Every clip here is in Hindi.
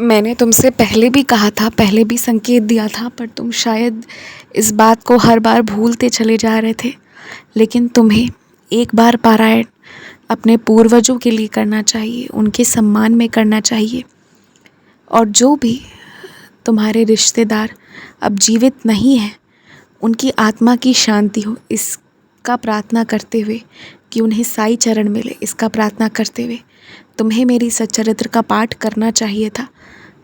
मैंने तुमसे पहले भी कहा था, पहले भी संकेत दिया था, पर तुम शायद इस बात को हर बार भूलते चले जा रहे थे। लेकिन तुम्हें एक बार पारायण अपने पूर्वजों के लिए करना चाहिए, उनके सम्मान में करना चाहिए। और जो भी तुम्हारे रिश्तेदार अब जीवित नहीं हैं, उनकी आत्मा की शांति हो, इसका प्रार्थना करते हुए कि उन्हें साईं चरण मिले, इसका प्रार्थना करते हुए तुम्हें मेरी सच्चरित्र का पाठ करना चाहिए था।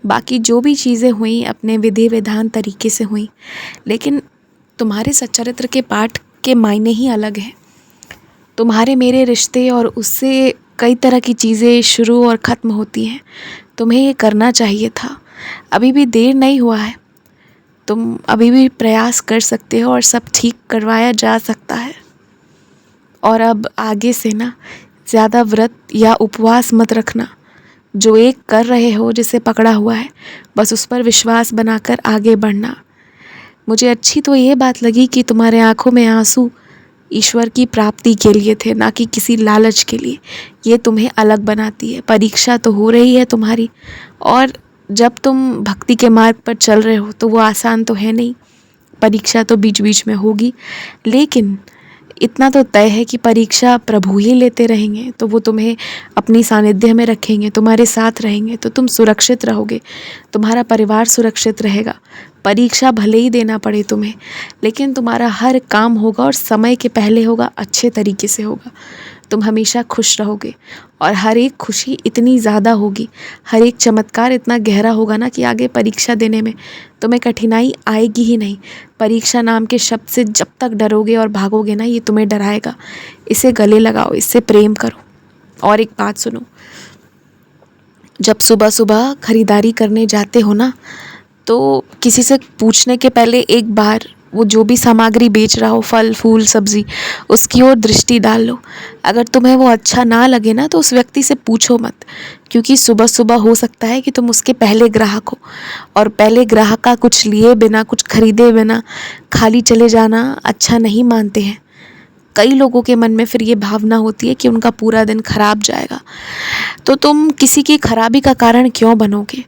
बाकी जो भी चीज़ें हुई अपने विधि विधान तरीके से हुई, लेकिन तुम्हारे सच्चरित्र के पाठ के मायने ही अलग हैं। तुम्हारे मेरे रिश्ते और उससे कई तरह की चीज़ें शुरू और ख़त्म होती हैं। तुम्हें ये करना चाहिए था। अभी भी देर नहीं हुआ है, तुम अभी भी प्रयास कर सकते हो और सब ठीक करवाया जा सकता है। और अब आगे से ना ज़्यादा व्रत या उपवास मत रखना। जो एक कर रहे हो, जिसे पकड़ा हुआ है, बस उस पर विश्वास बनाकर आगे बढ़ना। मुझे अच्छी तो ये बात लगी कि तुम्हारे आंखों में आंसू ईश्वर की प्राप्ति के लिए थे, ना कि किसी लालच के लिए। ये तुम्हें अलग बनाती है। परीक्षा तो हो रही है तुम्हारी, और जब तुम भक्ति के मार्ग पर चल रहे हो तो वो आसान तो है नहीं। परीक्षा तो बीच बीच में होगी, लेकिन इतना तो तय है कि परीक्षा प्रभु ही लेते रहेंगे। तो वो तुम्हें अपनी सानिध्य में रखेंगे, तुम्हारे साथ रहेंगे, तो तुम सुरक्षित रहोगे, तुम्हारा परिवार सुरक्षित रहेगा। परीक्षा भले ही देना पड़े तुम्हें, लेकिन तुम्हारा हर काम होगा और समय के पहले होगा, अच्छे तरीके से होगा। तुम हमेशा खुश रहोगे और हर एक खुशी इतनी ज़्यादा होगी, हर एक चमत्कार इतना गहरा होगा ना कि आगे परीक्षा देने में तुम्हें कठिनाई आएगी ही नहीं। परीक्षा नाम के शब्द से जब तक डरोगे और भागोगे ना, ये तुम्हें डराएगा। इसे गले लगाओ, इससे प्रेम करो। और एक बात सुनो, जब सुबह सुबह खरीदारी करने जाते हो ना, तो किसी से पूछने के पहले एक बार वो जो भी सामग्री बेच रहा हो, फल फूल सब्ज़ी, उसकी ओर दृष्टि डाल लो। अगर तुम्हें वो अच्छा ना लगे ना, तो उस व्यक्ति से पूछो मत, क्योंकि सुबह सुबह हो सकता है कि तुम उसके पहले ग्राहक हो, और पहले ग्राहक का कुछ लिए बिना, कुछ खरीदे बिना खाली चले जाना अच्छा नहीं मानते हैं। कई लोगों के मन में फिर ये भावना होती है कि उनका पूरा दिन खराब जाएगा। तो तुम किसी की खराबी का कारण क्यों बनोगे?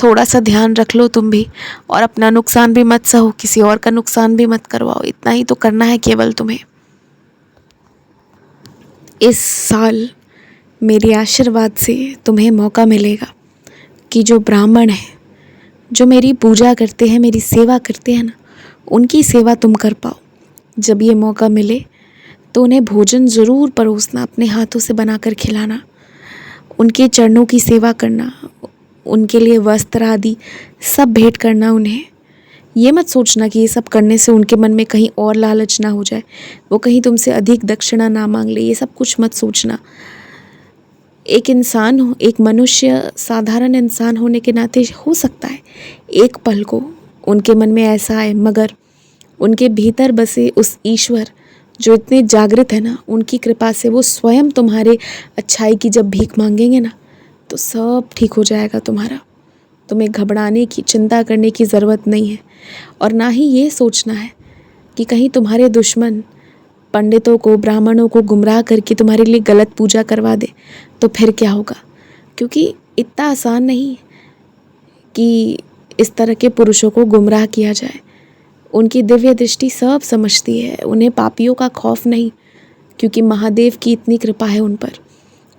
थोड़ा सा ध्यान रख लो तुम भी, और अपना नुकसान भी मत सहो, किसी और का नुकसान भी मत करवाओ। इतना ही तो करना है केवल तुम्हें। इस साल मेरे आशीर्वाद से तुम्हें मौका मिलेगा कि जो ब्राह्मण हैं, जो मेरी पूजा करते हैं, मेरी सेवा करते हैं ना, उनकी सेवा तुम कर पाओ। जब ये मौका मिले तो उन्हें भोजन ज़रूर परोसना, अपने हाथों से बनाकर खिलाना, उनके चरणों की सेवा करना, उनके लिए वस्त्र आदि सब भेंट करना उन्हें। ये मत सोचना कि ये सब करने से उनके मन में कहीं और लालच ना हो जाए, वो कहीं तुमसे अधिक दक्षिणा ना मांग ले। ये सब कुछ मत सोचना। एक इंसान हो, एक मनुष्य, साधारण इंसान होने के नाते हो सकता है एक पल को उनके मन में ऐसा आए, मगर उनके भीतर बसे उस ईश्वर जो इतने जागृत है ना, उनकी कृपा से वो स्वयं तुम्हारे अच्छाई की जब भीख मांगेंगे ना, तो सब ठीक हो जाएगा तुम्हारा। तुम्हें घबराने की, चिंता करने की ज़रूरत नहीं है। और ना ही ये सोचना है कि कहीं तुम्हारे दुश्मन पंडितों को, ब्राह्मणों को गुमराह करके तुम्हारे लिए गलत पूजा करवा दे, तो फिर क्या होगा? क्योंकि इतना आसान नहीं कि इस तरह के पुरुषों को गुमराह किया जाए। उनकी दिव्य दृष्टि सब समझती है, उन्हें पापियों का खौफ नहीं, क्योंकि महादेव की इतनी कृपा है उन पर।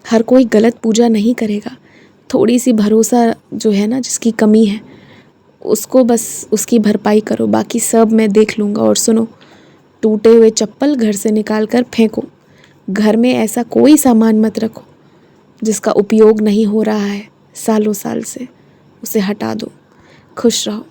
हर कोई गलत पूजा नहीं करेगा। थोड़ी सी भरोसा जो है ना, जिसकी कमी है, उसको बस उसकी भरपाई करो, बाकी सब मैं देख लूँगा। और सुनो, टूटे हुए चप्पल घर से निकाल कर फेंको। घर में ऐसा कोई सामान मत रखो जिसका उपयोग नहीं हो रहा है सालों साल से, उसे हटा दो। खुश रहो।